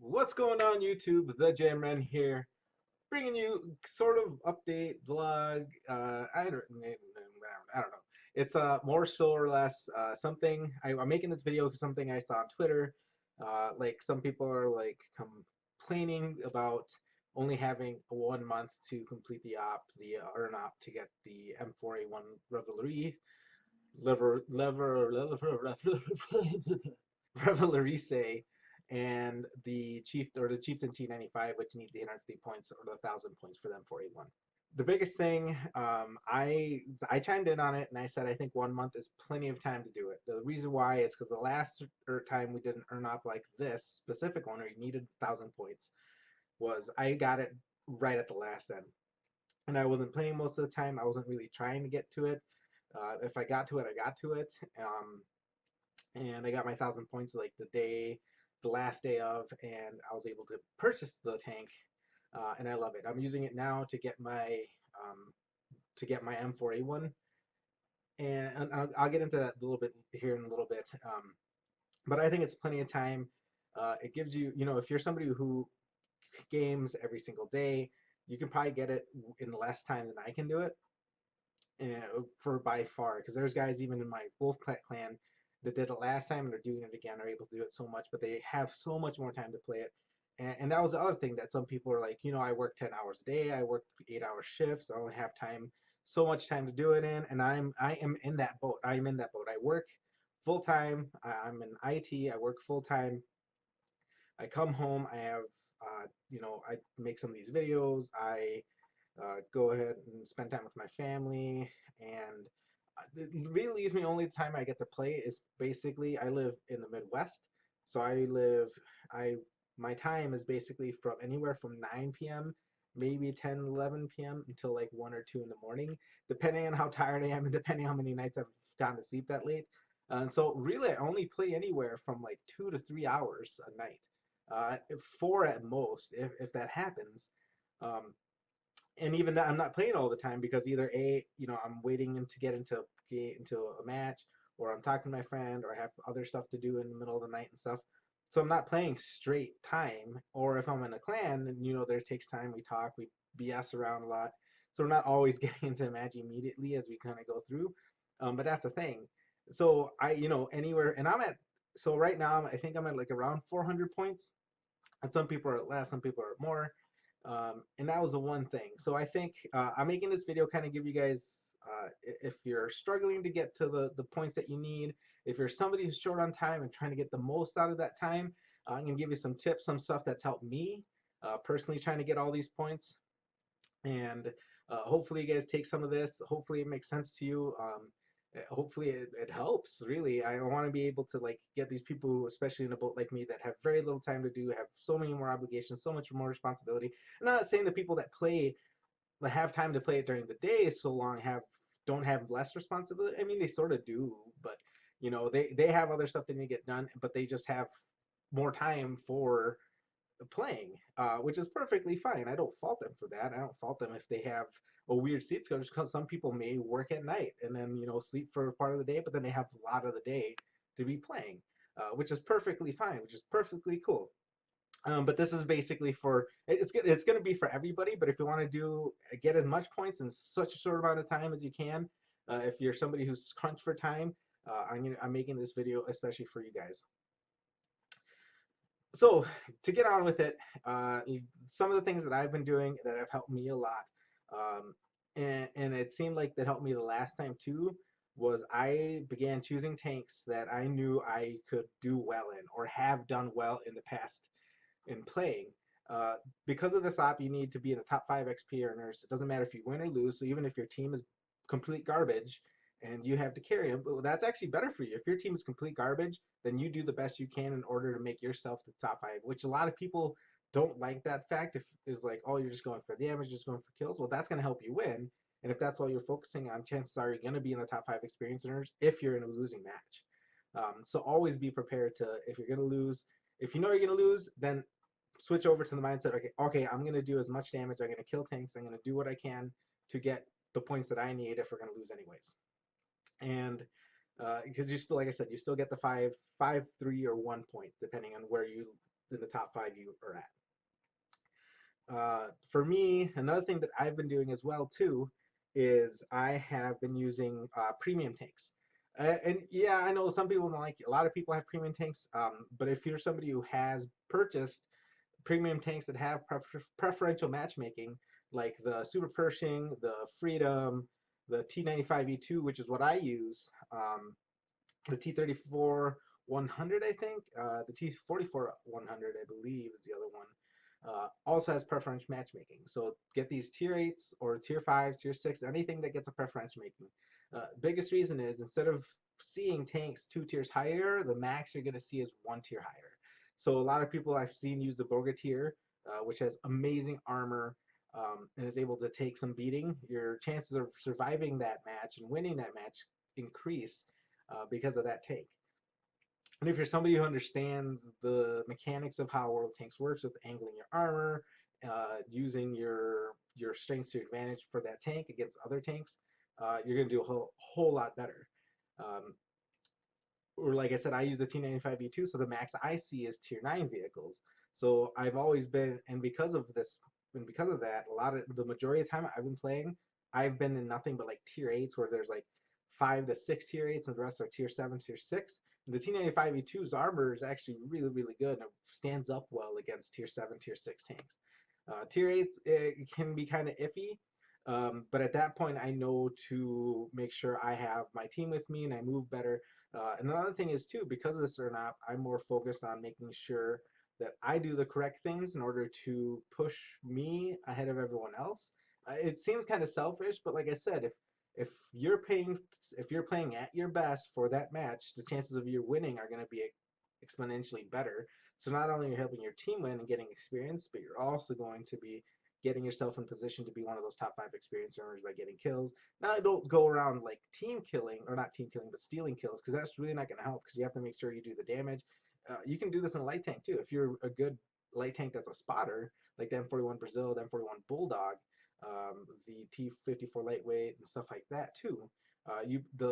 What's going on YouTube? The Jamren here, bringing you sort of update vlog. I don't know. It's more so or less something I'm making this video because something I saw on Twitter. Like some people are like complaining about only having 1 month to complete the earn op to get the M4A1 Revelry Revelarice and the Chieftain T95, which needs 850 points or 1,000 points for them for A1. The biggest thing, I chimed in on it and I said I think 1 month is plenty of time to do it. The reason why is because the last time we did an earn up like this specific one, where you needed 1,000 points, was I got it right at the last end, and I wasn't playing most of the time. I wasn't really trying to get to it. If I got to it, I got to it. And I got my 1,000 points like the last day of, and I was able to purchase the tank, and I love it. I'm using it now um, to get my M4A1, and I'll get into that a little bit here in a little bit. But I think it's plenty of time. It gives you, if you're somebody who games every single day, you can probably get it in less time than I can do it. For by far, because there's guys even in my Wolf clan that did it last time and are doing it again, are able to do it so much, but they have so much more time to play it. And that was the other thing that some people are like, I work 10 hours a day, I work 8-hour shifts, I only have time, so much time to do it in, and I am in that boat. I am in that boat. I work full time. I'm in IT. I work full time. I come home. I have, I make some of these videos. I go ahead and spend time with my family, and it really leaves me only the time I get to play is basically I live in the Midwest, so I my time is basically from anywhere from 9 p.m. maybe 10 11 p.m. until like 1 or 2 in the morning, depending on how tired I am and depending on how many nights I've gone to sleep that late. And so really I only play anywhere from like 2 to 3 hours a night, 4 at most if that happens. Um, and even that I'm not playing all the time because either I'm waiting to get into a match, or I'm talking to my friend, or I have other stuff to do in the middle of the night and stuff. So I'm not playing straight time. Or if I'm in a clan and there takes time, we talk, we BS around a lot. So we're not always getting into a match immediately as we kind of go through. But that's the thing. So anywhere, and so right now I think I'm at like around 400 points, and some people are at less, some people are at more. And that was the one thing. So I think I'm making this video kind of give you guys, if you're struggling to get to the points that you need, if you're somebody who's short on time and trying to get the most out of that time, I'm going to give you some tips, some stuff that's helped me personally trying to get all these points. And hopefully you guys take some of this. Hopefully it makes sense to you. Hopefully it helps. Really, I want to be able to like get these people, especially in a boat like me, that have very little time to do, have so many more obligations, so much more responsibility. And I'm not saying the people that play, that have time to play it during the day so long, don't have less responsibility. I mean, they sort of do, but they have other stuff they need to get done, but they just have more time for playing, which is perfectly fine. I don't fault them for that. I don't fault them if they have a weird sleep schedule, because some people may work at night and then sleep for part of the day, but then they have a lot of the day to be playing, which is perfectly fine, which is perfectly cool. But this is basically for it's good. It's going to be for everybody. But if you want to get as much points in such a short amount of time as you can, if you're somebody who's crunched for time, I'm making this video especially for you guys. So to get on with it, some of the things that I've been doing that have helped me a lot, and it seemed like that helped me the last time too, was I began choosing tanks that I knew I could do well in or have done well in the past in playing. Because of this op, you need to be in the top 5 XP earners. It doesn't matter if you win or lose. So even if your team is complete garbage and you have to carry them, well, that's actually better for you. If your team is complete garbage, then you do the best you can in order to make yourself the top 5, which a lot of people don't like that fact. If it's like, oh, you're just going for damage, just going for kills, well, that's going to help you win. And if that's all you're focusing on, chances are you're going to be in the top 5 experience earners if you're in a losing match. So always be prepared to, if you're going to lose, if you know you're going to lose, then switch over to the mindset, okay, I'm going to do as much damage, I'm going to kill tanks, I'm going to do what I can to get the points that I need if we're going to lose anyways. And because you still, like I said, you still get the 5, 5, 3, or 1 point depending on where you in the top 5 you are at. For me, another thing that I've been doing as well too is I have been using premium tanks. And yeah, I know some people don't like it. A lot of people have premium tanks, but if you're somebody who has purchased premium tanks that have preferential matchmaking, like the Super Pershing, the Freedom, the T95E2, which is what I use, the T34 100, I think, the T44 100, I believe, is the other one. Also has preferential matchmaking. So get these tier 8s or tier 5s, tier 6, anything that gets a preferential making. Biggest reason is instead of seeing tanks 2 tiers higher, the max you're going to see is 1 tier higher. So a lot of people I've seen use the Bogatyr, which has amazing armor and is able to take some beating. Your chances of surviving that match and winning that match increase because of that tank. And if you're somebody who understands the mechanics of how World of Tanks works with angling your armor, using your strengths to your advantage for that tank against other tanks, you're going to do a whole lot better. Um, or like I said, I use the T95E2, so the max I see is tier 9 vehicles. So I've always been, and because of this, and because of that, the majority of the time I've been playing, I've been in nothing but like tier 8s where there's like 5 to 6 tier 8s and the rest are tier 7, tier 6. And the T95E2's armor is actually really, really good and it stands up well against tier 7, tier 6 tanks. Tier 8s it can be kind of iffy, but at that point I know to make sure I have my team with me and I move better. And another thing is too, because of this or not, I'm more focused on making sure that I do the correct things in order to push me ahead of everyone else. It seems kind of selfish, but like I said, if you're paying, if you're playing at your best for that match, the chances of you winning are going to be exponentially better. So not only are you helping your team win and getting experience, but you're also going to be getting yourself in position to be one of those top 5 experience earners by getting kills. Now, don't go around like team killing, or not team killing, but stealing kills, because that's really not going to help, because you have to make sure you do the damage. You can do this in a light tank too. If you're a good light tank that's a spotter, like the M41 Brazil, the M41 Bulldog, the T54 lightweight, and stuff like that too.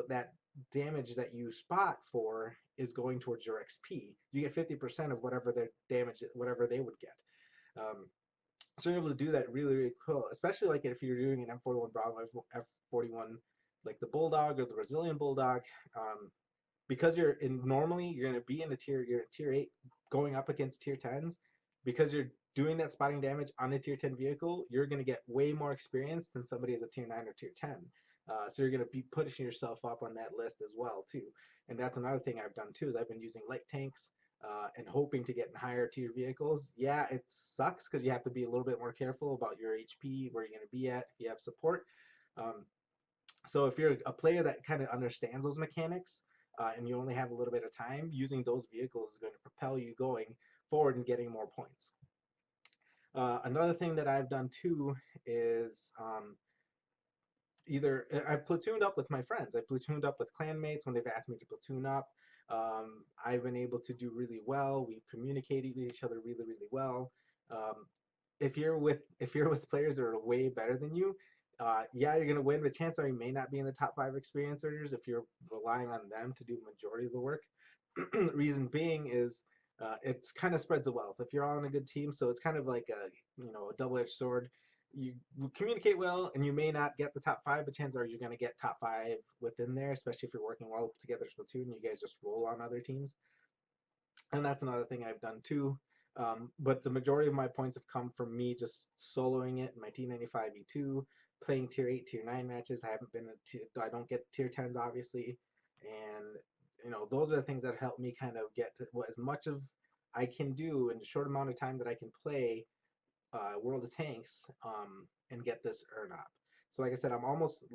That damage that you spot for is going towards your XP. You get 50% of whatever their damage, whatever they would get. So you're able to do that really, really cool, especially like if you're doing an M41 Bravo, F41, like the Bulldog or the Brazilian Bulldog, because you're in normally you're going to be in a you're in tier 8 going up against tier 10s, because you're doing that spotting damage on a tier 10 vehicle, you're going to get way more experience than somebody as a tier 9 or tier 10. So you're going to be pushing yourself up on that list as well too. And that's another thing I've done too, is I've been using light tanks and hoping to get in higher tier vehicles. Yeah, it sucks because you have to be a little bit more careful about your HP, where you're going to be at if you have support. Um, so if you're a player that kind of understands those mechanics and you only have a little bit of time, using those vehicles is going to propel you going forward and getting more points. Another thing that I've done too is either I've platooned up with my friends. I've platooned up with clanmates when they've asked me to platoon up. I've been able to do really well. We've communicated with each other really, really well. Um, if you're with players that are way better than you, yeah, you're gonna win, but chances are you may not be in the top 5 experience earners if you're relying on them to do the majority of the work. Reason being is it's kind of spreads the wealth. If you're all on a good team, so it's kind of like a double-edged sword. You communicate well, and you may not get the top 5, but chances are you're going to get top 5 within there, especially if you're working well together as a platoon. You guys just roll on other teams, and that's another thing I've done too. But the majority of my points have come from me just soloing it in my T95E2, playing tier 8, tier 9 matches. I don't get tier 10s obviously, and those are the things that help me kind of get to as much of I can do in a short amount of time that I can play World of Tanks and get this earn up. So like I said, I'm almost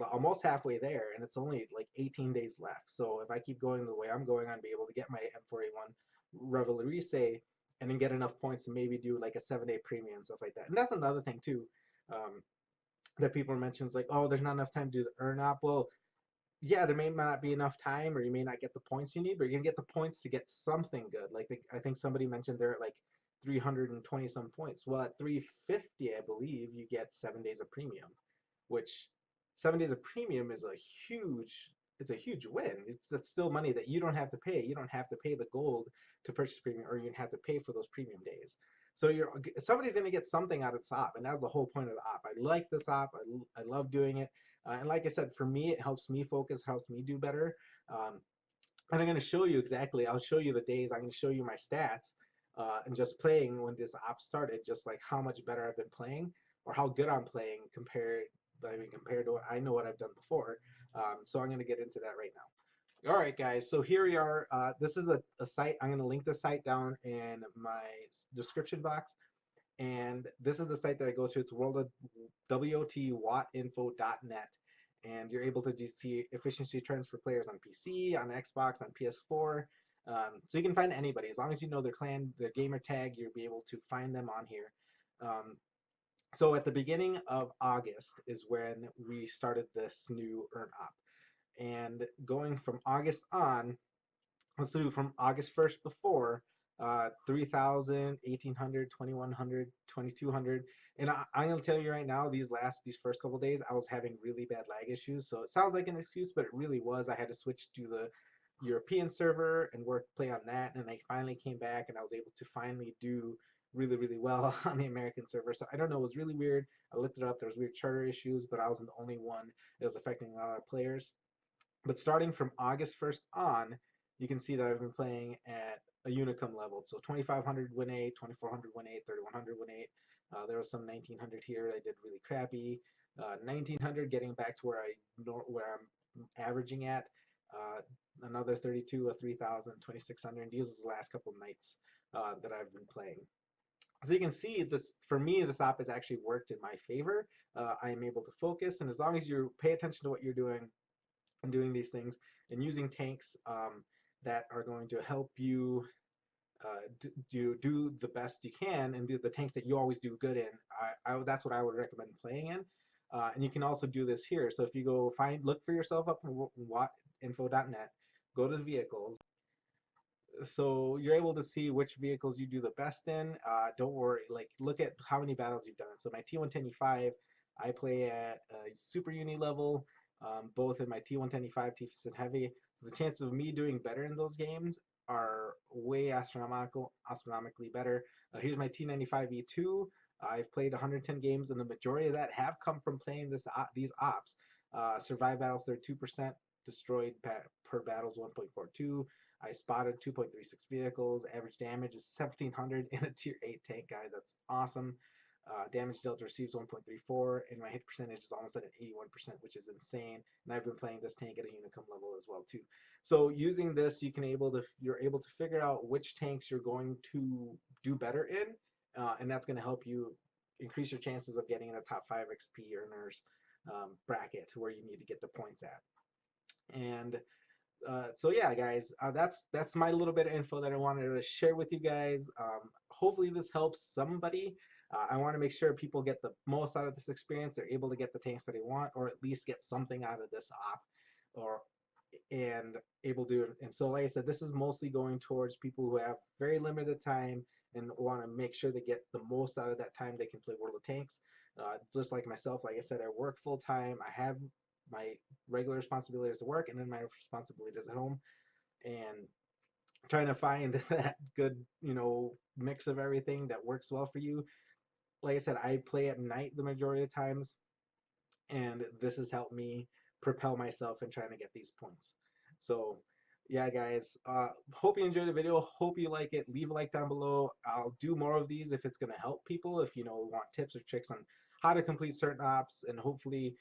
halfway there, and it's only like 18 days left. So if I keep going the way I'm going, I'll be able to get my M4A1 Reveille and then get enough points to maybe do like a 7-day premium and stuff like that. And that's another thing too, um, that people mention is like, oh, there's not enough time to do the earn up. Well, yeah, there may not be enough time, or you may not get the points you need, but you're gonna get the points to get something good. Like I think somebody mentioned they're at like 320 some points. Well, at 350, I believe you get 7 days of premium, which 7 days of premium is a huge it's a huge win. That's still money that you don't have to pay. You don't have to pay the gold to purchase premium, or you have to pay for those premium days. So somebody's going to get something out of this op, and that's the whole point of the op. I like this op. I love doing it, and like I said, for me, it helps me focus, helps me do better. Um, and I'm going to show you exactly. I'll show you the days. I'm going to show you my stats, and just playing when this op started, just like how much better I've been playing, or how good I'm playing compared. I mean, compared to what I know what I've done before. So I'm going to get into that right now. All right, guys. So here we are. This is a site. I'm going to link the site down in my description box. And this is the site that I go to. It's WOTWattinfo.net. And you're able to see efficiency trends for players on PC, on Xbox, on PS4. So you can find anybody. As long as you know their clan, their gamer tag, you'll be able to find them on here. So at the beginning of August is when we started this new Earn Up. And going from August on, let's do from August 1st before, 3,000, 1,800, 2,100, 2,200. And I'm going to tell you right now, these first couple days, I was having really bad lag issues. So it sounds like an excuse, but it really was. I had to switch to the European server and play on that. And I finally came back and I was able to finally do really, really well on the American server. So I don't know, it was really weird. I looked it up. There was weird charter issues, but I wasn't the only one. It was affecting a lot of players. But starting from August 1st on, you can see that I've been playing at a Unicum level. So 2,500 win 8, 2,400 win 8, 3,100 win 8. There was some 1,900 here. I did really crappy. 1,900 getting back to where I'm averaging at. Another 32, a 3,000, 2,600. And these are the last couple of nights that I've been playing. So you can see this, for me, this op has actually worked in my favor. I am able to focus, and as long as you pay attention to what you're doing, and doing these things and using tanks that are going to help you do the best you can, and the tanks that you always do good in. That's what I would recommend playing in. And you can also do this here. So if you go look for yourself up on watinfo.net, go to the vehicles. So you're able to see which vehicles you do the best in. Don't worry, like look at how many battles you've done. So my T110E5, I play at Super Uni level, both in my T110E5, T-Fit Heavy. So the chances of me doing better in those games are way astronomically better. Here's my T95E2. I've played 110 games, and the majority of that have come from playing these ops. Survive battles, they're 2%. Destroyed per battle is 1.42. I spotted 2.36 vehicles. Average damage is 1,700 in a tier 8 tank, guys. That's awesome. Damage dealt receives 1.34, and my hit percentage is almost at an 81%, which is insane. And I've been playing this tank at a Unicum level as well too. So using this, you're able to figure out which tanks you're going to do better in, and that's going to help you increase your chances of getting in the top 5 XP earners bracket where you need to get the points at. And so yeah, guys, that's my little bit of info that I wanted to share with you guys. Hopefully this helps somebody. I want to make sure people get the most out of this experience. They're able to get the tanks that they want, or at least get something out of this op, and able to. And so, like I said, this is mostly going towards people who have very limited time and want to make sure they get the most out of that time they can play World of Tanks. Just like myself, like I said, I work full time. I have my regular responsibilities at work and then my responsibilities at home, and trying to find that good, mix of everything that works well for you. Like I said, I play at night the majority of times, and this has helped me propel myself in trying to get these points. So yeah, guys, hope you enjoyed the video. Hope you like it. Leave a like down below. I'll do more of these if it's going to help people, if want tips or tricks on how to complete certain ops, and hopefully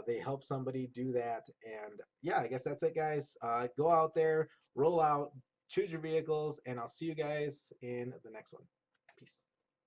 they help somebody do that. And yeah, I guess that's it, guys. Go out there, roll out, choose your vehicles, and I'll see you guys in the next one. Peace.